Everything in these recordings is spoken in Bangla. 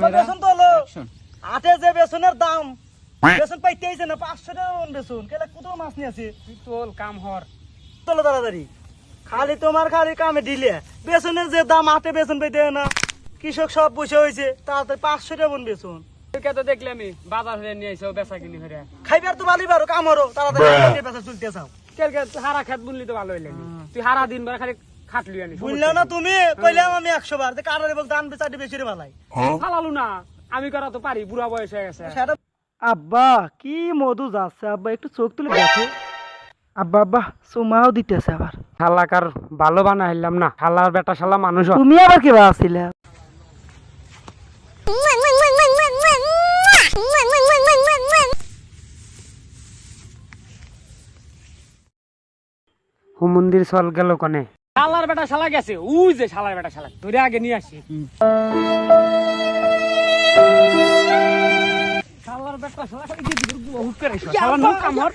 বেসন তো হলো আটে যে বেসনের দাম বেসন পাইতে আইছে না 500 টাকা বেসন কেলা কত মাছ নিয়ে আছে তুই তোল কাম হর চলো তাড়াতাড়ি খালি তোমার খালি কামে দিলে বেসনের যে দাম আটে বেসন পাইতে না কৃষক সব বসে হয়েছে তাড়াতাড়ি 500 টাকা মন বেসন তোকে তো দেখলে আমি বাজার হয়ে নিয়ে আইসো বেচা কিনি হরে খাইবার তো ভালোই পারো কাম হরো তাড়াতাড়ি বেচা চলতে চাও কেলকে তুই হারা খেত বুনলি তো ভালো হইলে তুই হারা দিন ভর খালি খাটলি আনি বুঝলাম না তুমি কইলাম আমি 100 বার যে কারারে বলতে আনবে চাটি বেশি রে ভালাই ফালালু না আমি করা তো পারি বুড়া বয়স হয়ে গেছে আব্বা কি মধু যাচ্ছে আব্বা একটু চোখ তুলে দেখো আব্বা আব্বা সুমাও দিতেছে আবার শালাকার ভালো বানা হইলাম না শালার বেটা শালা মানুষ তুমি আবার কি বাসছিলে মন্দির চল গেল কনে শালার বেটা শালা গেছে উই যে শালার বেটা শালা ধরে আগে নিয়ে আসি শালার বেটা শালা বহুত করে শালা নো কামর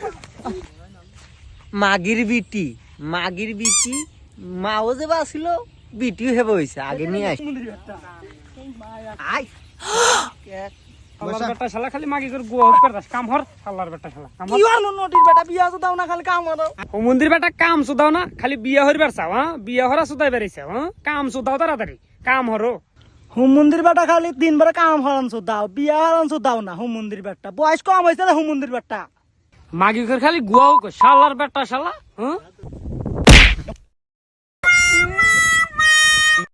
মাগির বিটি মাও যে বাছিল বিটিও হেব হইছে আগে নিয়ে আস আই শালার বেটা শালা খালি মাগি করে গোয়া করে দাস কাম হর শালার বেটা শালা কাম কি হলো নটির বেটা বিয়া তো দাও না খালি কাম হরো ও মন্দির বেটা কাম সুদাও না খালি বিয়া হইবার চাও হ্যাঁ বিয়া হরা সুদাই বেরিয়েছে হ্যাঁ কাম সুদাও তাড়াতাড়ি কাম হরো হুম মন্দির বেটা খালি 3 বার কাম হরানছো দাও বিয়া হরানছো দাও না হুম মন্দির বেটা বয়স কম হইছে না হুম মন্দির বেটা মাগি করে খালি গোয়া শালার বেটা শালা হ্যাঁ